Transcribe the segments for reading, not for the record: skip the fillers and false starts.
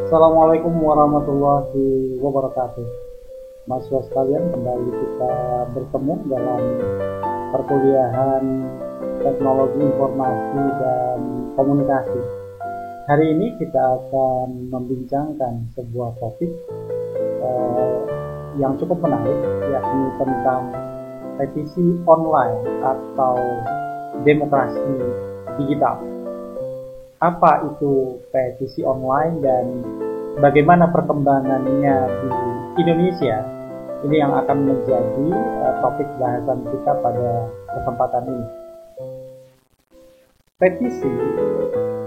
Assalamualaikum warahmatullahi wabarakatuh. Mahasiswa sekalian, kembali kita bertemu dalam perkuliahan Teknologi Informasi dan Komunikasi. Hari ini kita akan membincangkan sebuah topik yang cukup menarik, yakni tentang petisi online atau demokrasi digital. Apa itu petisi online dan bagaimana perkembangannya di Indonesia? Ini yang akan menjadi topik bahasan kita pada kesempatan ini. Petisi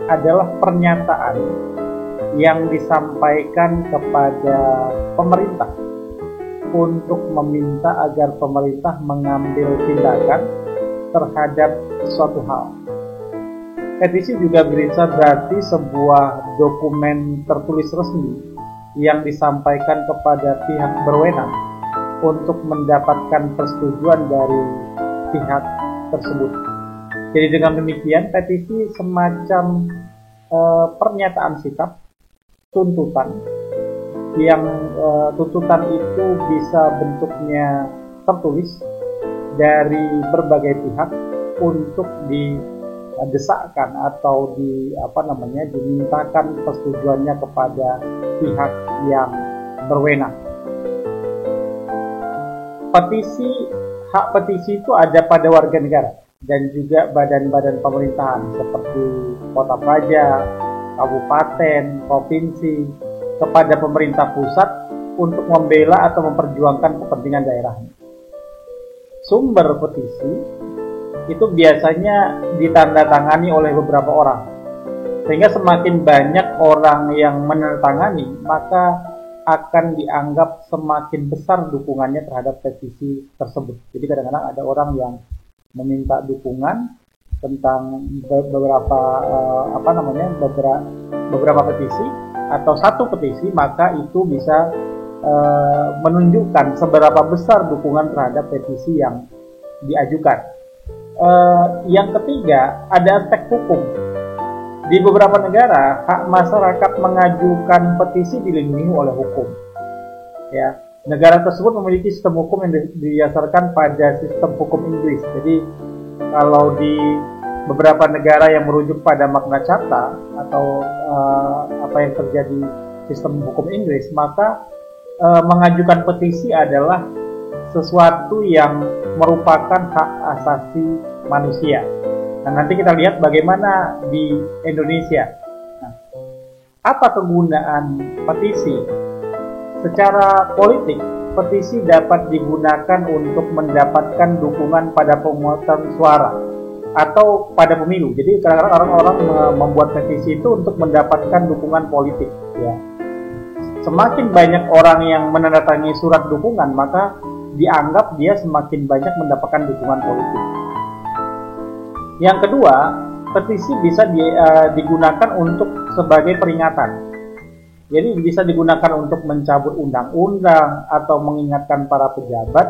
adalah pernyataan yang disampaikan kepada pemerintah untuk meminta agar pemerintah mengambil tindakan terhadap suatu hal. Petisi juga bisa berarti sebuah dokumen tertulis resmi yang disampaikan kepada pihak berwenang untuk mendapatkan persetujuan dari pihak tersebut. Jadi dengan demikian, petisi semacam pernyataan sikap, tuntutan, yang tuntutan itu bisa bentuknya tertulis dari berbagai pihak untuk disahkan atau dimintakan persetujuannya kepada pihak yang berwenang. Hak petisi itu ada pada warga negara dan juga badan-badan pemerintahan seperti kota praja, kabupaten, provinsi, kepada pemerintah pusat untuk membela atau memperjuangkan kepentingan daerahnya. Sumber petisi itu biasanya ditandatangani oleh beberapa orang, sehingga semakin banyak orang yang menandatangani, maka akan dianggap semakin besar dukungannya terhadap petisi tersebut. Jadi kadang-kadang ada orang yang meminta dukungan tentang beberapa petisi atau satu petisi, maka itu bisa menunjukkan seberapa besar dukungan terhadap petisi yang diajukan. Yang ketiga, ada aspek hukum. Di beberapa negara, hak masyarakat mengajukan petisi dilindungi oleh hukum. Ya, negara tersebut memiliki sistem hukum yang didasarkan pada sistem hukum Inggris. Jadi, kalau di beberapa negara yang merujuk pada Magna Carta atau apa yang terjadi sistem hukum Inggris, maka mengajukan petisi adalah sesuatu yang merupakan hak asasi manusia. Nah, nanti kita lihat bagaimana di Indonesia. Nah, apa kegunaan petisi? Secara politik, petisi dapat digunakan untuk mendapatkan dukungan pada pemungutan suara atau pada pemilu. Jadi kadang-kadang orang-orang membuat petisi itu untuk mendapatkan dukungan politik. Ya. Semakin banyak orang yang menandatangani surat dukungan, maka dianggap dia semakin banyak mendapatkan dukungan politik. Yang kedua, petisi bisa digunakan untuk sebagai peringatan. Jadi bisa digunakan untuk mencabut undang-undang atau mengingatkan para pejabat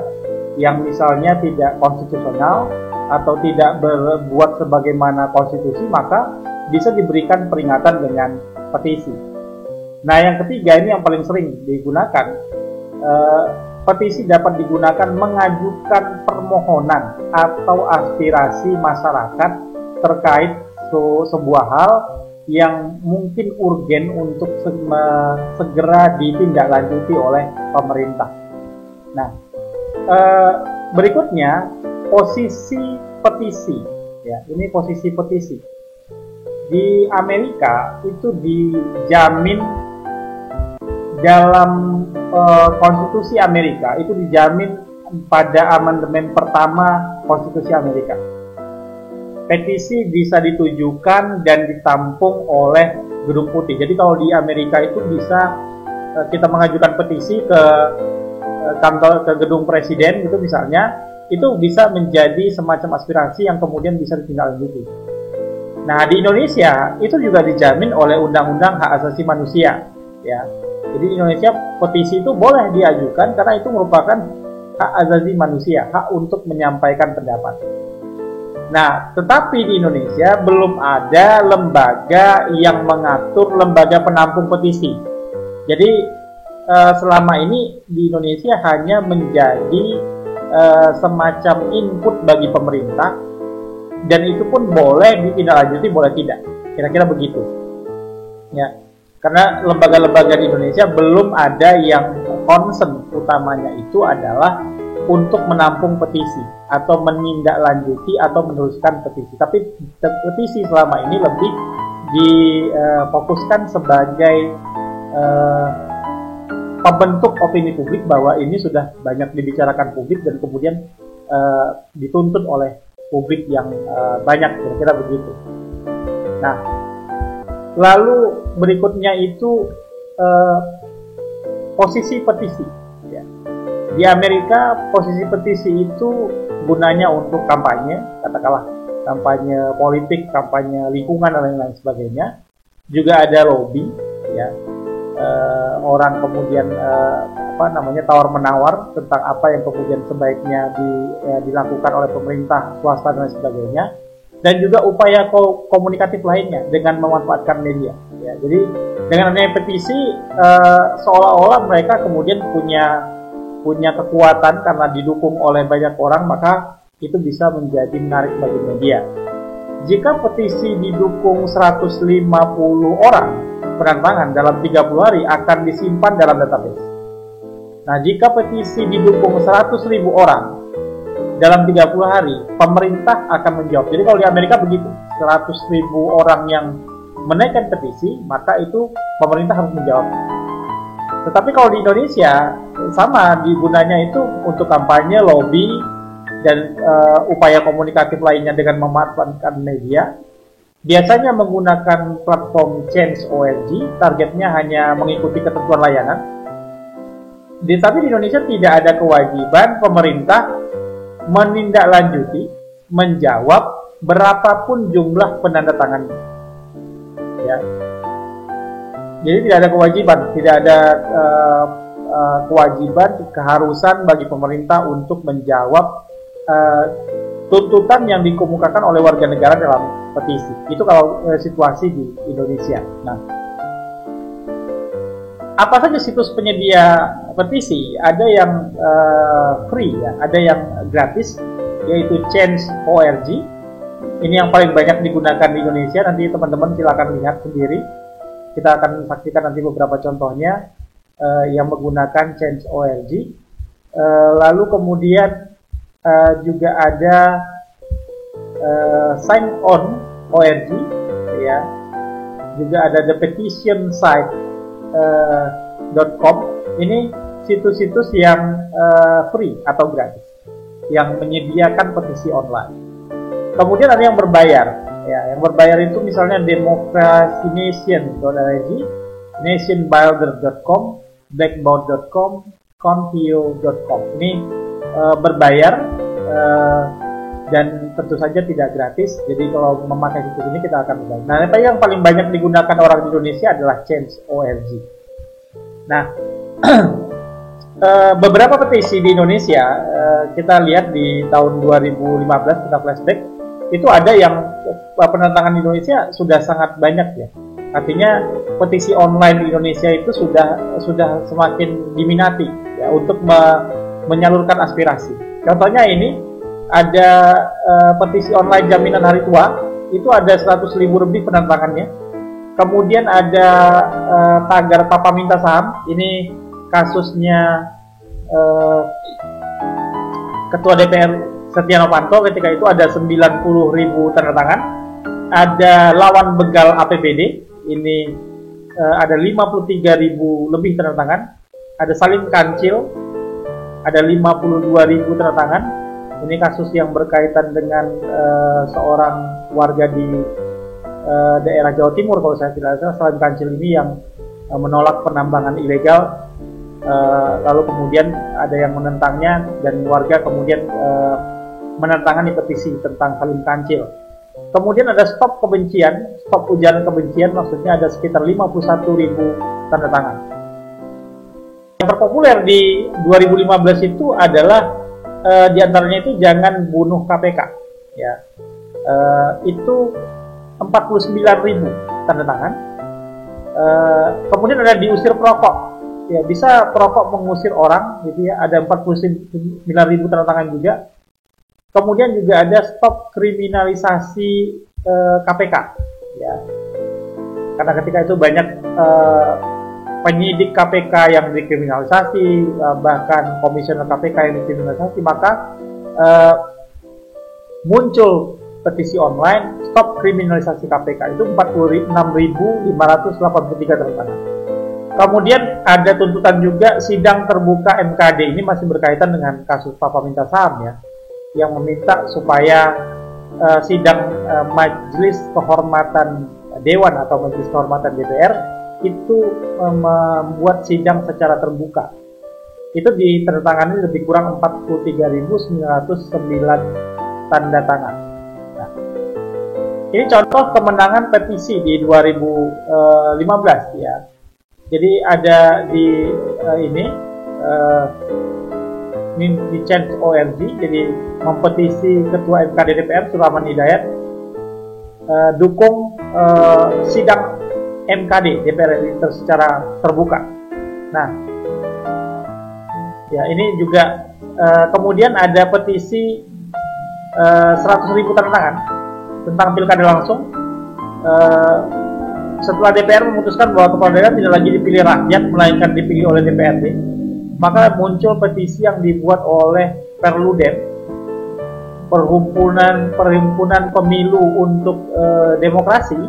yang misalnya tidak konstitusional atau tidak berbuat sebagaimana konstitusi, maka bisa diberikan peringatan dengan petisi. Nah, yang ketiga ini yang paling sering digunakan. Petisi dapat digunakan mengajukan permohonan atau aspirasi masyarakat terkait sebuah hal yang mungkin urgen untuk segera ditindaklanjuti oleh pemerintah. Nah, berikutnya posisi petisi. Ya, ini posisi petisi. Di Amerika itu dijamin dalam konstitusi Amerika, itu dijamin pada amandemen pertama konstitusi Amerika. Petisi bisa ditujukan dan ditampung oleh Gedung Putih. Jadi kalau di Amerika itu bisa kita mengajukan petisi ke gedung presiden gitu misalnya, itu bisa menjadi semacam aspirasi yang kemudian bisa ditindaklanjuti. Nah, di Indonesia itu juga dijamin oleh Undang-Undang Hak Asasi Manusia, ya. Jadi di Indonesia petisi itu boleh diajukan karena itu merupakan hak asasi manusia, hak untuk menyampaikan pendapat. Nah, tetapi di Indonesia belum ada lembaga yang mengatur lembaga penampung petisi. Jadi selama ini di Indonesia hanya menjadi semacam input bagi pemerintah, dan itu pun boleh ditindaklanjuti, boleh tidak, kira-kira begitu ya. Karena lembaga-lembaga di Indonesia belum ada yang concern utamanya itu adalah untuk menampung petisi atau menindaklanjuti atau meneruskan petisi. Tapi petisi selama ini lebih difokuskan sebagai pembentuk opini publik bahwa ini sudah banyak dibicarakan publik dan kemudian dituntut oleh publik yang banyak, kira-kira begitu. Nah, lalu berikutnya itu posisi petisi. Ya. Di Amerika posisi petisi itu gunanya untuk kampanye, katakanlah kampanye politik, kampanye lingkungan dan lain-lain sebagainya. Juga ada lobby, ya. Orang kemudian tawar menawar tentang apa yang kemudian sebaiknya dilakukan oleh pemerintah, swasta dan lain sebagainya, dan juga upaya komunikatif lainnya dengan memanfaatkan media. Ya, jadi dengan adanya petisi seolah-olah mereka kemudian punya kekuatan karena didukung oleh banyak orang, maka itu bisa menjadi menarik bagi media. Jika petisi didukung 150 orang penantangan dalam 30 hari akan disimpan dalam database. Nah, jika petisi didukung 100.000 orang dalam 30 hari, pemerintah akan menjawab. Jadi kalau di Amerika begitu, 100.000 orang yang menaikkan petisi, maka itu pemerintah harus menjawab. Tetapi kalau di Indonesia, sama digunanya itu untuk kampanye, lobby, dan upaya komunikatif lainnya dengan memanfaatkan media. Biasanya menggunakan platform Change.org, targetnya hanya mengikuti ketentuan layanan. Tapi di Indonesia tidak ada kewajiban pemerintah menindaklanjuti, menjawab berapapun jumlah penandatangan. Ya. Jadi tidak ada kewajiban, tidak ada kewajiban, keharusan bagi pemerintah untuk menjawab tuntutan yang dikemukakan oleh warga negara dalam petisi. Itu kalau situasi di Indonesia. Nah, apa saja situs penyedia petisi? Ada yang free, ya, ada yang gratis, yaitu Change.org. Ini yang paling banyak digunakan di Indonesia. Nanti teman-teman silakan lihat sendiri. Kita akan saksikan nanti beberapa contohnya yang menggunakan Change.org. Lalu kemudian juga ada sign-on.org, ya. Juga ada the petition site.com. Ini situs-situs yang free atau gratis, yang menyediakan petisi online. Kemudian ada yang berbayar, ya. Yang berbayar itu misalnya democracynation.org, nationbuilder.com, blackboard.com, confio.com. Ini berbayar dan tentu saja tidak gratis. Jadi kalau memakai situs ini kita akan berbayar. Nah, yang paling banyak digunakan orang di Indonesia adalah Change.org. Nah, beberapa petisi di Indonesia, kita lihat di tahun 2015, kita flashback, itu ada yang penantangan di Indonesia sudah sangat banyak, ya. Artinya petisi online di Indonesia itu sudah semakin diminati, ya, untuk menyalurkan aspirasi. Contohnya ini ada petisi online jaminan hari tua, itu ada 100.000 lebih penantangannya. Kemudian ada tagar Papa Minta Saham, ini kasusnya Ketua DPR Setia Novanto, ketika itu ada 90.000 tanda tangan. Ada lawan begal APBD, ini ada 53.000 lebih tanda tangan. Ada Salim Kancil, ada 52.000 tanda tangan. Ini kasus yang berkaitan dengan seorang warga di daerah Jawa Timur, kalau saya tidak salah. Salim Kancil ini yang menolak penambangan ilegal, lalu kemudian ada yang menentangnya, dan warga kemudian menantangani petisi tentang Salim Kancil. Kemudian ada stop kebencian, stop ujaran kebencian, maksudnya ada sekitar 51.000 tanda tangan. Yang terpopuler di 2015 itu adalah diantaranya itu jangan bunuh KPK, ya. Itu 49.000 tanda tangan. Kemudian ada diusir perokok. Ya, bisa perokok mengusir orang gitu ya. Ada 49.000 tanda tangan juga. Kemudian juga ada stop kriminalisasi KPK ya. Karena ketika itu banyak penyidik KPK yang dikriminalisasi, bahkan komisioner KPK yang dikriminalisasi, maka muncul petisi online stop kriminalisasi KPK. Itu 46.583 tanda tangan. Kemudian ada tuntutan juga sidang terbuka MKD. Ini masih berkaitan dengan kasus Papa Minta Saham ya, yang meminta supaya sidang Majelis Kehormatan Dewan atau Majelis Kehormatan DPR itu membuat sidang secara terbuka. Itu ditandatangani lebih kurang 43.909 tanda tangan. Nah, ini contoh kemenangan petisi di 2015 ya. Jadi ada di di Change.org, jadi mempetisi Ketua MKD DPR Sulaiman Hidayat dukung sidang MKD DPR RI secara terbuka. Nah, ya ini juga kemudian ada petisi 100.000 tanda tangan tentang pilkada langsung. Setelah DPR memutuskan bahwa kepala daerah tidak lagi dipilih rakyat melainkan dipilih oleh DPRD, maka muncul petisi yang dibuat oleh Perludem, Perhimpunan Pemilu untuk Demokrasi,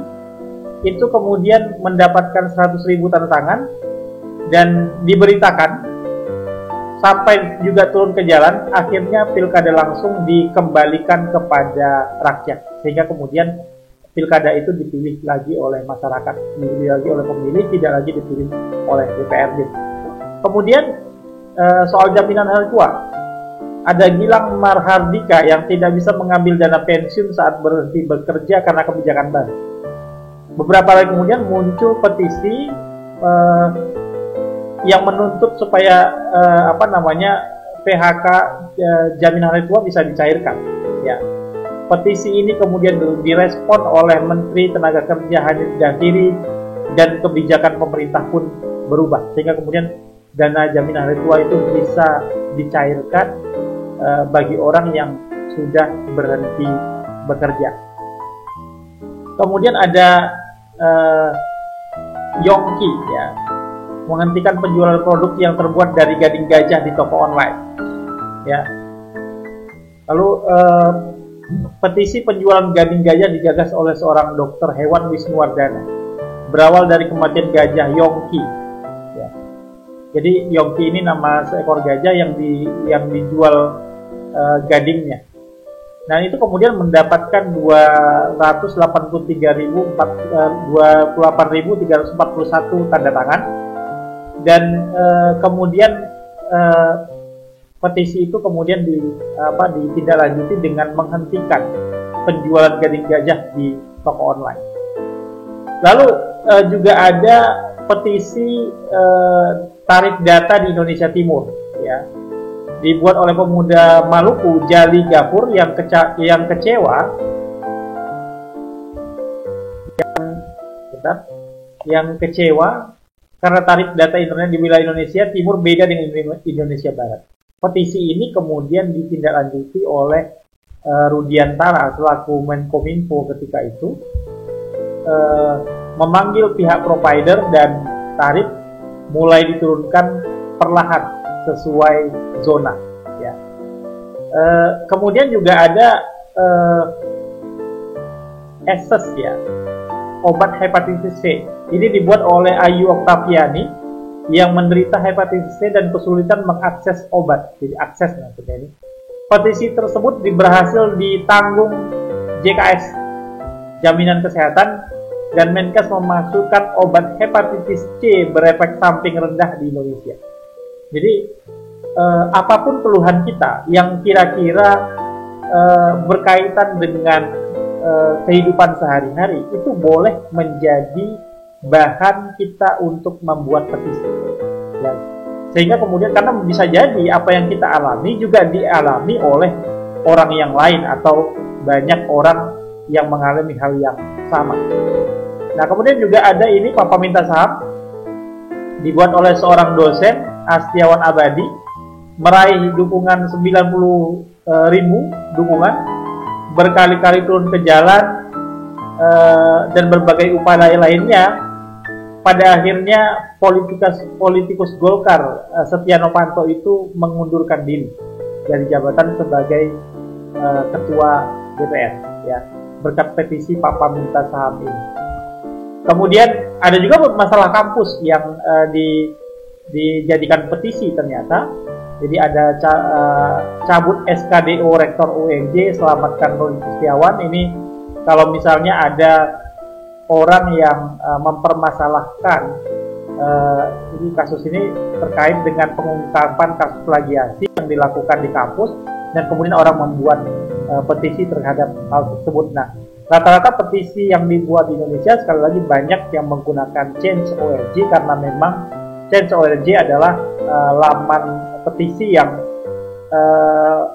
itu kemudian mendapatkan 100.000 tanda tangan dan diberitakan sampai juga turun ke jalan. Akhirnya pilkada langsung dikembalikan kepada rakyat, sehingga kemudian pilkada itu dipilih lagi oleh masyarakat, dipilih lagi oleh pemilih, tidak lagi dipilih oleh DPRD. Kemudian soal jaminan hari tua, ada Gilang Marhardika yang tidak bisa mengambil dana pensiun saat berhenti bekerja karena kebijakan baru. Beberapa hari kemudian muncul petisi yang menuntut supaya PHK jaminan hari tua bisa dicairkan. Ya. Petisi ini kemudian direspon oleh Menteri Tenaga Kerja Hanif Dakiri dan kebijakan pemerintah pun berubah, sehingga kemudian dana jaminan hari tua itu bisa dicairkan bagi orang yang sudah berhenti bekerja. Kemudian ada Yongki ya, menghentikan penjualan produk yang terbuat dari gading gajah di toko online. Ya. Lalu petisi penjualan gading gajah digagas oleh seorang dokter hewan Wisnuwardana. Berawal dari kematian gajah Yongki. Ya. Jadi Yongki ini nama seekor gajah yang dijual gadingnya. Nah, itu kemudian mendapatkan 28.341 tanda tangan, dan kemudian petisi itu kemudian ditindaklanjuti dengan menghentikan penjualan gading gajah di toko online. Lalu juga ada petisi tarif data di Indonesia Timur, ya, dibuat oleh pemuda Maluku Jali Gafur yang kecewa karena tarif data internet di wilayah Indonesia Timur beda dengan Indonesia Barat. Petisi ini kemudian ditindaklanjuti oleh Rudiantara selaku Menkominfo ketika itu, memanggil pihak provider dan tarif mulai diturunkan perlahan sesuai zona. Ya. Kemudian juga ada Esses ya, obat hepatitis C. Ini dibuat oleh Ayu Oktaviani yang menderita hepatitis C dan kesulitan mengakses obat. Jadi akses maksudnya ini. Petisi tersebut berhasil ditanggung JKS, Jaminan Kesehatan, dan Menkes memasukkan obat hepatitis C berefek samping rendah di Indonesia. Jadi apapun keluhan kita yang kira-kira berkaitan dengan kehidupan sehari-hari, itu boleh menjadi bahan kita untuk membuat petisi. Ya. Sehingga kemudian, karena bisa jadi apa yang kita alami juga dialami oleh orang yang lain atau banyak orang yang mengalami hal yang sama. Nah, kemudian juga ada ini Papa Minta Saham, dibuat oleh seorang dosen, Astiawan Abadi, meraih dukungan 90.000 dukungan, berkali-kali turun ke jalan, dan berbagai upaya lainnya. Pada akhirnya politikus Golkar Setia Novanto itu mengundurkan diri dari jabatan sebagai ketua DPR, ya, berkat petisi Papa Minta Saham ini. Kemudian ada juga masalah kampus yang dijadikan petisi ternyata. Jadi ada cabut SKDO Rektor UNJ, selamatkan Roni Setiawan. Ini kalau misalnya ada orang yang mempermasalahkan ini kasus ini terkait dengan pengungkapan kasus plagiasi yang dilakukan di kampus, dan kemudian orang membuat petisi terhadap hal tersebut. Nah, rata-rata petisi yang dibuat di Indonesia sekali lagi banyak yang menggunakan Change.org, karena memang Change.org adalah laman petisi yang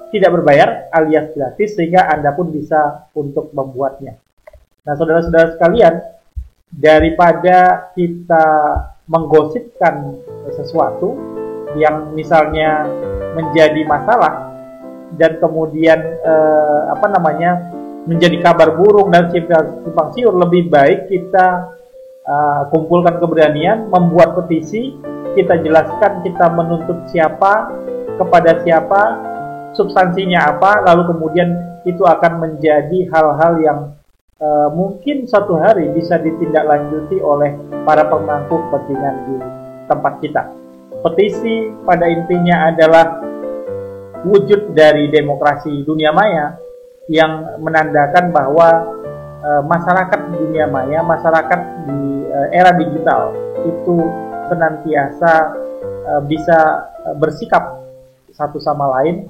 tidak berbayar alias gratis, sehingga Anda pun bisa untuk membuatnya. Nah, saudara-saudara sekalian, daripada kita menggosipkan sesuatu yang misalnya menjadi masalah dan kemudian menjadi kabar burung dan simpang siur, lebih baik kita kumpulkan keberanian, membuat petisi, kita jelaskan kita menuntut siapa, kepada siapa, substansinya apa, lalu kemudian itu akan menjadi hal-hal yang mungkin suatu hari bisa ditindaklanjuti oleh para pemangku kepentingan di tempat kita. Petisi pada intinya adalah wujud dari demokrasi dunia maya yang menandakan bahwa masyarakat dunia maya, masyarakat di era digital itu senantiasa bisa bersikap satu sama lain.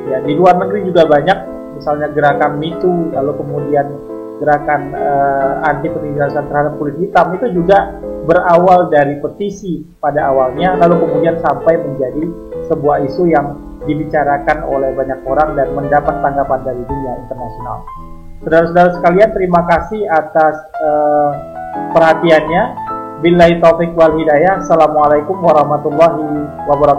Ya, di luar negeri juga banyak, misalnya gerakan Me Too, lalu kemudian gerakan anti penindasan terhadap kulit hitam, itu juga berawal dari petisi pada awalnya, lalu kemudian sampai menjadi sebuah isu yang dibicarakan oleh banyak orang dan mendapat tanggapan dari dunia internasional. Saudara-saudara sekalian, terima kasih atas perhatiannya. Billahi taufik wal hidayah. Assalamualaikum warahmatullahi wabarakatuh.